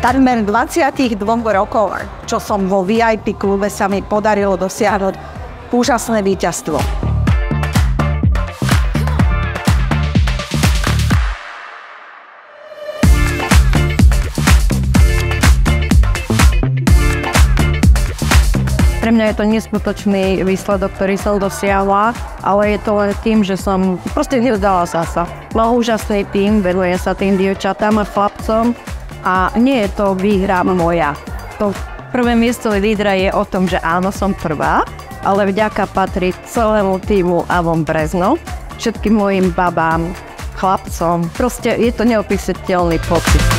takmer 22 rokov, čo som vo VIP klube, sa mi podarilo dosiahnuť úžasné víťazstvo. Pre mňa je to neskutočný výsledok, ktorý som dosiahla, ale je to len tým, že som proste nevzdala sa. Mal úžasný tým, venuje sa tým dievčatám a chlapcom a nie je to výhra moja. To prvé miesto lídra je o tom, že áno, som prvá, ale vďaka patrí celému týmu Avon Brezno, všetkým mojim babám, chlapcom. Proste je to neopísateľný pocit.